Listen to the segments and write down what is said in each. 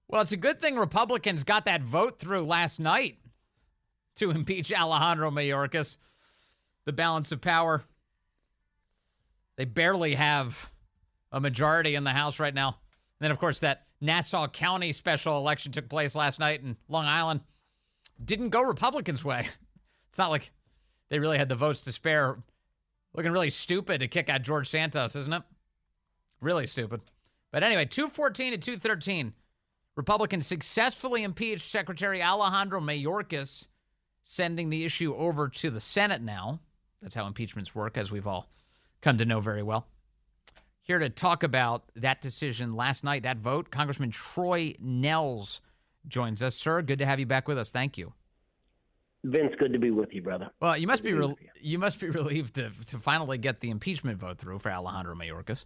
Well, it's a good thing Republicans got that vote through last night to impeach Alejandro Mayorkas. The balance of power. They barely have a majority in the House right now. And then, of course, that Nassau County special election took place last night in Long Island. Didn't go Republicans' way. It's not like they really had the votes to spare. Looking really stupid to kick out George Santos, isn't it? Really stupid. But anyway, 214 to 213. Republicans successfully impeached Secretary Alejandro Mayorkas, sending the issue over to the Senate now. That's how impeachments work, as we've all come to know very well. Here to talk about that decision last night, that vote, Congressman Troy Nehls joins us. Sir, good to have you back with us. Thank you. Vince, good to be with you, brother. Well, you must be relieved to finally get the impeachment vote through for Alejandro Mayorkas.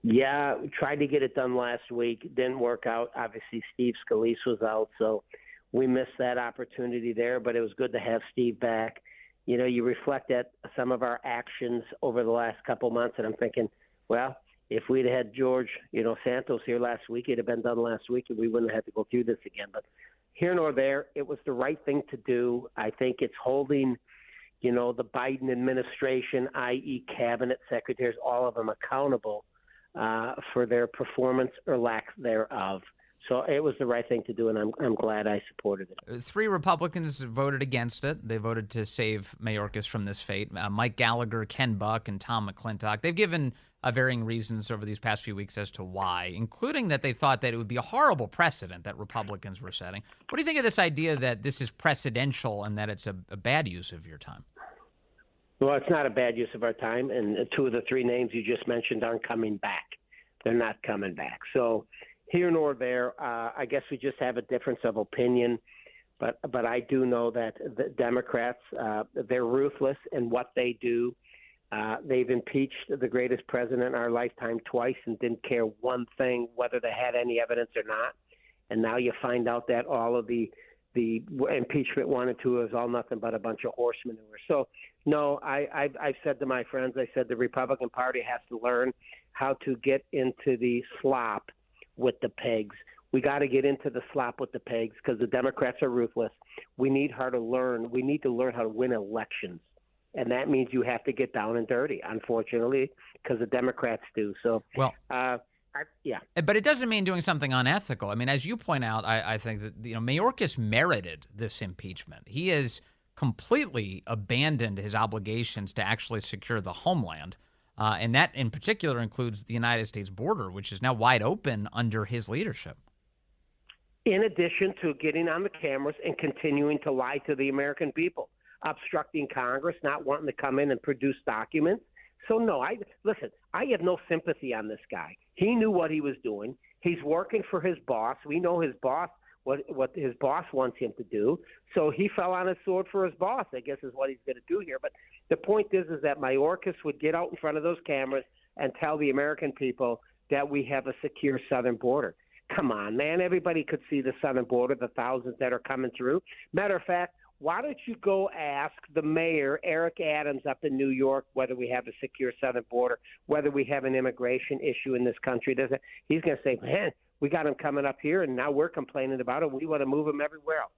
Yeah, tried to get it done last week. Didn't work out. Obviously, Steve Scalise was out, so we missed that opportunity there, but it was good to have Steve back. You know, you reflect at some of our actions over the last couple months, and I'm thinking, well, if we'd had George, Santos here last week, it'd have been done last week, and we wouldn't have had to go through this again. But here nor there, it was the right thing to do. I think it's holding, the Biden administration, i.e. cabinet secretaries, all of them accountable for their performance or lack thereof. So it was the right thing to do, and I'm glad I supported it. 3 Republicans voted against it. They voted to save Mayorkas from this fate. Mike Gallagher, Ken Buck, and Tom McClintock. They've given varying reasons over these past few weeks as to why, including that they thought that it would be a horrible precedent that Republicans were setting. What do you think of this idea that this is precedential and that it's a bad use of your time? Well, it's not a bad use of our time, and 2 of the 3 names you just mentioned aren't coming back. They're not coming back. So here nor there, I guess we just have a difference of opinion. But I do know that the Democrats, they're ruthless in what they do. They've impeached the greatest president in our lifetime twice and didn't care one thing whether they had any evidence or not. And now you find out that all of the impeachment 1 and 2 is all nothing but a bunch of horse manure. So, no, I've said to my friends, I said the Republican Party has to learn how to get into the slop with the pigs. We got to get into the slop with the pigs because the Democrats are ruthless. We need to learn how to win elections. And that means you have to get down and dirty, unfortunately, because the Democrats do. So, well, yeah. But it doesn't mean doing something unethical. I mean, as you point out, I think that Mayorkas merited this impeachment. He has completely abandoned his obligations to actually secure the homeland. And that in particular includes the United States border, which is now wide open under his leadership. In addition to getting on the cameras and continuing to lie to the American people, obstructing Congress, not wanting to come in and produce documents. So, no, I have no sympathy on this guy. He knew what he was doing. He's working for his boss. We know his boss, what his boss wants him to do. So he fell on his sword for his boss, I guess is what he's going to do here. But the point is that Mayorkas would get out in front of those cameras and tell the American people that we have a secure southern border. Come on, man. Everybody could see the southern border, the thousands that are coming through. Matter of fact, why don't you go ask the mayor, Eric Adams, up in New York, whether we have a secure southern border, whether we have an immigration issue in this country. He's going to say, man, we got him coming up here, and now we're complaining about it. We want to move him everywhere else.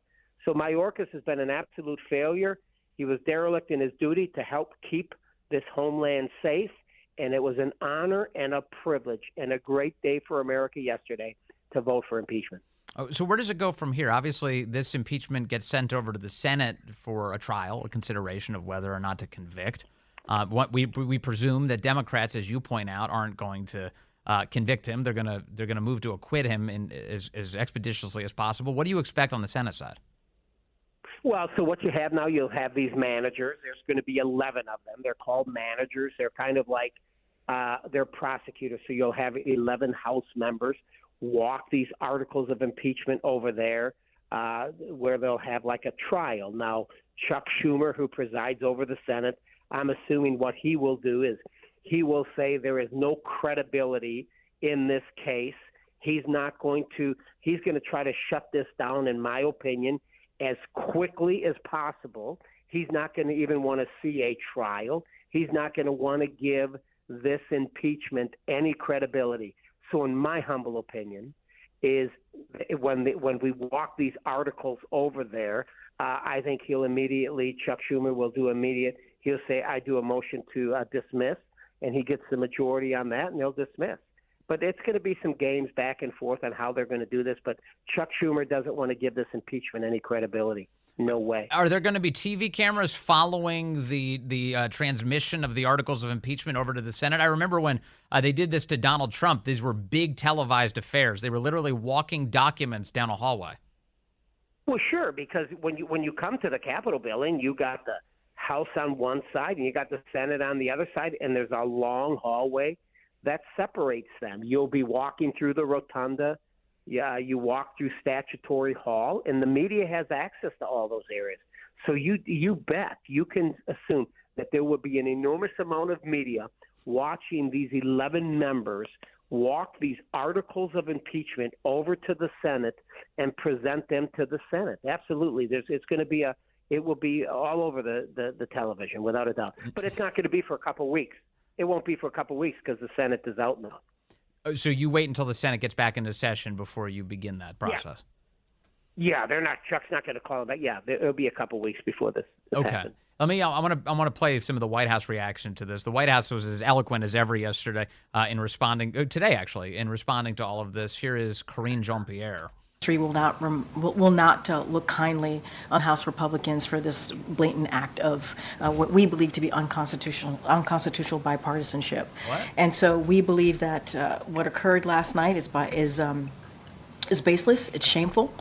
So Mayorkas has been an absolute failure. He was derelict in his duty to help keep this homeland safe, and it was an honor and a privilege and a great day for America yesterday to vote for impeachment. Oh, so where does it go from here? Obviously, this impeachment gets sent over to the Senate for a trial, a consideration of whether or not to convict. We presume that Democrats, as you point out, aren't going to convict him. They're gonna move to acquit him as expeditiously as possible. What do you expect on the Senate side? Well, so what you have now, you'll have these managers. There's going to be 11 of them. They're called managers. They're kind of like they're prosecutors. So you'll have 11 House members walk these articles of impeachment over there where they'll have like a trial. Now, Chuck Schumer, who presides over the Senate, I'm assuming what he will do is he will say there is no credibility in this case. He's going to try to shut this down, in my opinion, as quickly as possible. He's not going to even want to see a trial. He's not going to want to give this impeachment any credibility. So in my humble opinion, is when we walk these articles over there, I think Chuck Schumer will do immediate. He'll say, I do a motion to dismiss, and he gets the majority on that, and they'll dismiss. But it's going to be some games back and forth on how they're going to do this. But Chuck Schumer doesn't want to give this impeachment any credibility. No way. Are there going to be TV cameras following the transmission of the articles of impeachment over to the Senate? I remember when they did this to Donald Trump. These were big televised affairs. They were literally walking documents down a hallway. Well, sure, because when you come to the Capitol building, you got the House on one side and you got the Senate on the other side, and there's a long hallway that separates them. You'll be walking through the rotunda. Yeah, you walk through Statutory Hall, and the media has access to all those areas. So you bet, you can assume that there will be an enormous amount of media watching these 11 members walk these articles of impeachment over to the Senate and present them to the Senate. Absolutely. It will be all over the television, without a doubt. But it's not going to be for a couple of weeks. It won't be for a couple of weeks because the Senate is out now. So you wait until the Senate gets back into session before you begin that process? Yeah, Chuck's not going to call it back. Yeah, it'll be a couple of weeks before this happens. I want to play some of the White House reaction to this. The White House was as eloquent as ever yesterday in responding to all of this. Here is Karine Jean-Pierre. Will not look kindly on House Republicans for this blatant act of what we believe to be unconstitutional bipartisanship. What? And so we believe that what occurred last night is baseless. It's shameful.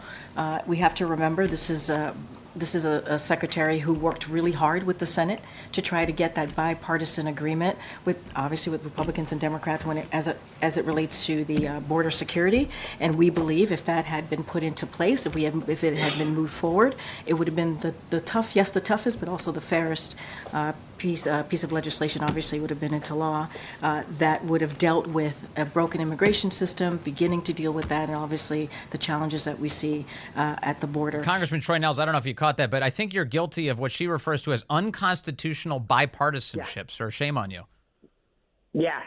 We have to remember this is a secretary who worked really hard with the Senate to try to get that bipartisan agreement with Republicans and Democrats as it relates to the border security. And we believe if that had been put into place, if it had been moved forward, it would have been the toughest, but also the fairest piece of legislation. Obviously, would have been into law that would have dealt with a broken immigration system, beginning to deal with that, and obviously the challenges that we see at the border. Congressman Troy Nehls, I don't know if you caught that, but I think you're guilty of what she refers to as unconstitutional bipartisanship, sir. Shame on you. Yeah,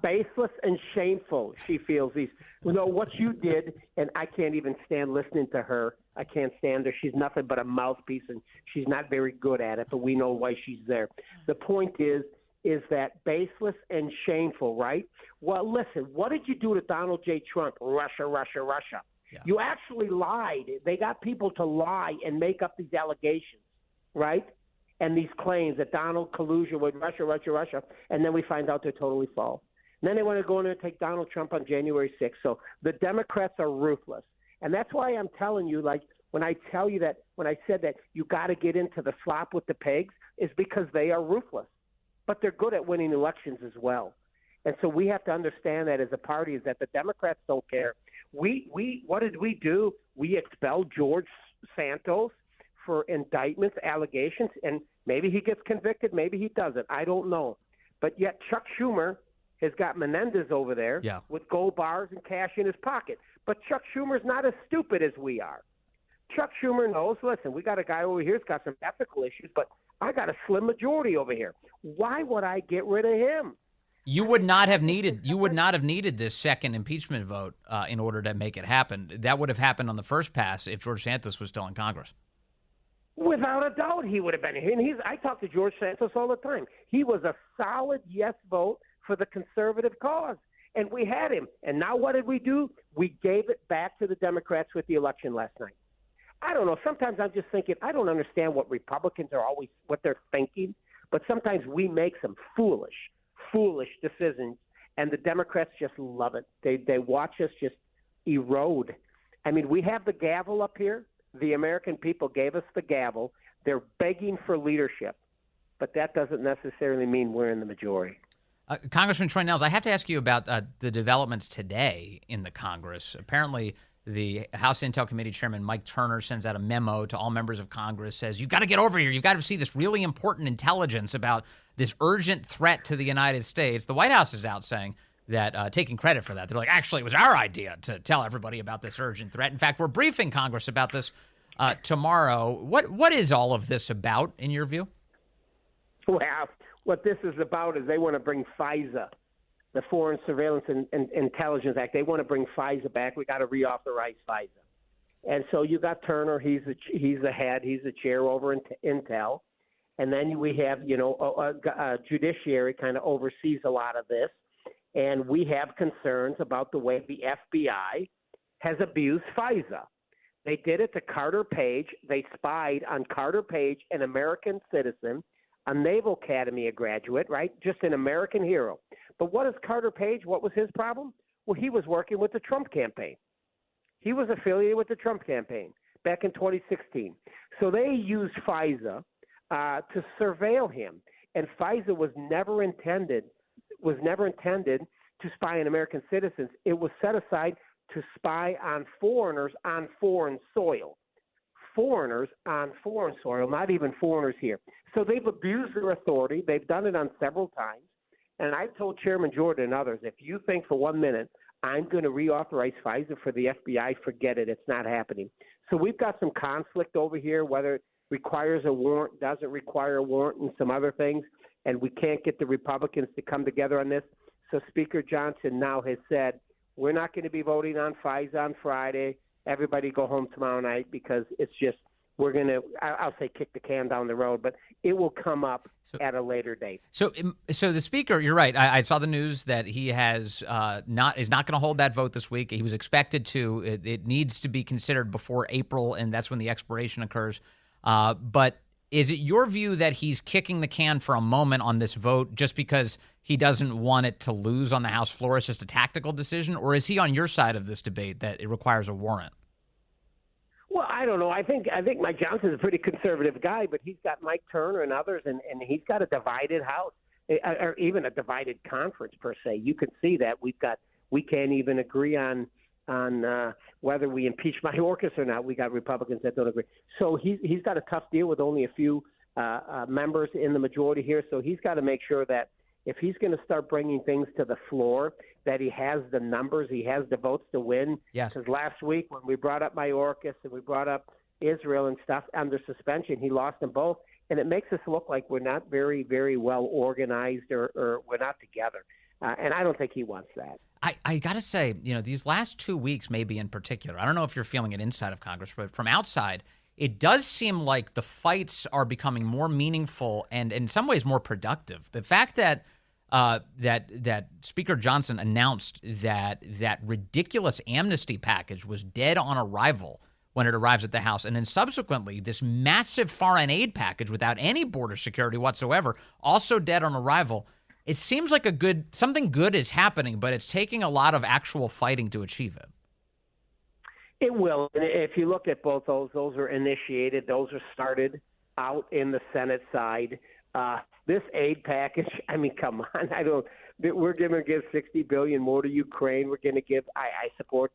baseless and shameful. She feels these. What you did, and I can't even stand listening to her. I can't stand her. She's nothing but a mouthpiece, and she's not very good at it, but we know why she's there. The point is that baseless and shameful, right? Well, listen, what did you do to Donald J. Trump? Russia, Russia, Russia. Yeah. You actually lied. They got people to lie and make up these allegations, right? And these claims that Donald collusion with Russia, Russia, Russia, and then we find out they're totally false. And then they want to go in there and take Donald Trump on January 6th. So the Democrats are ruthless. And that's why I'm telling you, like, when I said that you got to get into the slop with the pigs, is because they are ruthless. But they're good at winning elections as well. And so we have to understand that as a party, is that the Democrats don't care. What did we do? We expelled George Santos for indictments, allegations, and maybe he gets convicted, maybe he doesn't. I don't know. But yet Chuck Schumer has got Menendez over there with gold bars and cash in his pocket. But Chuck Schumer's not as stupid as we are. Chuck Schumer knows, listen, we got a guy over here who's got some ethical issues, but I got a slim majority over here. Why would I get rid of him? You would not have needed this second impeachment vote in order to make it happen. That would have happened on the first pass if George Santos was still in Congress. Without a doubt, he would have been. And I talk to George Santos all the time. He was a solid yes vote for the conservative cause, and we had him. And now what did we do? We gave it back to the Democrats with the election last night. I don't know. Sometimes I'm just thinking, I don't understand what Republicans are always, what they're thinking, but sometimes we make some foolish decisions, and the Democrats just love it. They watch us just erode. I mean, we have the gavel up here. The American people gave us the gavel. They're begging for leadership, but that doesn't necessarily mean we're in the majority. Congressman Troy Nehls, I have to ask you about the developments today in the Congress. Apparently, the House Intel Committee Chairman Mike Turner sends out a memo to all members of Congress, says, you've got to get over here. You've got to see this really important intelligence about this urgent threat to the United States. The White House is out saying that, taking credit for that. They're like, actually, it was our idea to tell everybody about this urgent threat. In fact, we're briefing Congress about this tomorrow. What is all of this about, in your view? Well, what this is about is they want to bring FISA the Foreign Surveillance and Intelligence Act. They want to bring FISA back. We got to reauthorize FISA. And so you got Turner. He's the head. He's the chair over Intel. And then we have, a judiciary kind of oversees a lot of this. And we have concerns about the way the FBI has abused FISA. They did it to Carter Page. They spied on Carter Page, an American citizen, a Naval Academy graduate, right? Just an American hero. But what is Carter Page? What was his problem? Well, he was working with the Trump campaign. He was affiliated with the Trump campaign back in 2016. So they used FISA to surveil him. And FISA was never intended to spy on American citizens. It was set aside to spy on foreigners on foreign soil. Foreigners on foreign soil, not even foreigners here. So they've abused their authority. They've done it on several times. And I told Chairman Jordan and others, if you think for 1 minute I'm going to reauthorize FISA for the FBI, forget it. It's not happening. So we've got some conflict over here, whether it requires a warrant, doesn't require a warrant, and some other things. And we can't get the Republicans to come together on this. So Speaker Johnson now has said, we're not going to be voting on FISA on Friday. Everybody go home tomorrow night because it's just we're going to, I'll say, kick the can down the road, but it will come up at a later date. So the Speaker, you're right. I saw the news that he is not going to hold that vote this week. He was expected to. It needs to be considered before April, and that's when the expiration occurs. But is it your view that he's kicking the can for a moment on this vote just because he doesn't want it to lose on the House floor? It's just a tactical decision, or is he on your side of this debate that it requires a warrant? Well, I don't know. I think Mike Johnson's a pretty conservative guy, but he's got Mike Turner and others, and he's got a divided House, or even a divided conference per se. You can see that we can't even agree on whether we impeach Mayorkas or not. We got Republicans that don't agree. So he's got a tough deal with only a few members in the majority here. So he's got to make sure that if he's going to start bringing things to the floor, that he has the numbers, he has the votes to win. Yes. Because last week when we brought up Mayorkas and we brought up Israel and stuff under suspension, he lost them both. And it makes us look like we're not very, very well organized or we're not together. And I don't think he wants that. I got to say, these last 2 weeks maybe in particular, I don't know if you're feeling it inside of Congress, but from outside, it does seem like the fights are becoming more meaningful and in some ways more productive. The fact that that Speaker Johnson announced that ridiculous amnesty package was dead on arrival when it arrives at the House, and then subsequently this massive foreign aid package without any border security whatsoever, also dead on arrival. It seems like something good is happening, but it's taking a lot of actual fighting to achieve it. It will. And if you look at both those are initiated. Those are started out in the Senate side. This aid package, I mean, come on. We're going to give $60 billion more to Ukraine. We're going to give, I support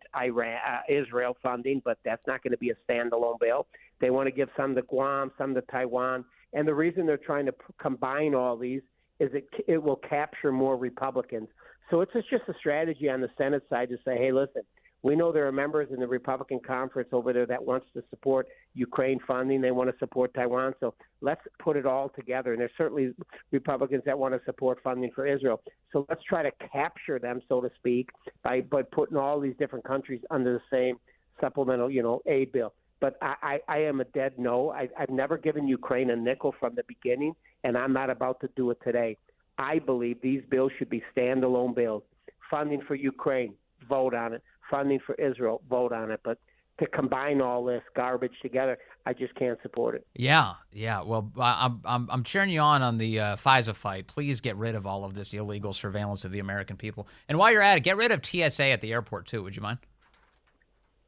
Israel funding, but that's not going to be a standalone bill. They want to give some to Guam, some to Taiwan. And the reason they're trying to combine all these is it will capture more Republicans. So it's just a strategy on the Senate side to say, hey, listen, we know there are members in the Republican conference over there that wants to support Ukraine funding. They want to support Taiwan. So let's put it all together. And there's certainly Republicans that want to support funding for Israel. So let's try to capture them, so to speak, by putting all these different countries under the same supplemental, aid bill. But I am a dead no. I've never given Ukraine a nickel from the beginning, and I'm not about to do it today. I believe these bills should be standalone bills. Funding for Ukraine, vote on it. Funding for Israel, vote on it. But to combine all this garbage together, I just can't support it. Yeah. Well, I'm cheering you on the FISA fight. Please get rid of all of this illegal surveillance of the American people. And while you're at it, get rid of TSA at the airport too. Would you mind?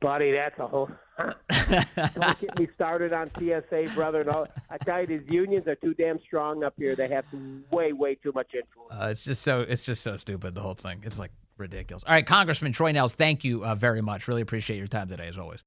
Buddy, that's a whole. Don't get me started on TSA, brother. And all. I tell you, these unions are too damn strong up here. They have way too much influence. It's just so stupid. The whole thing. It's like ridiculous. All right, Congressman Troy Nehls, thank you very much. Really appreciate your time today, as always.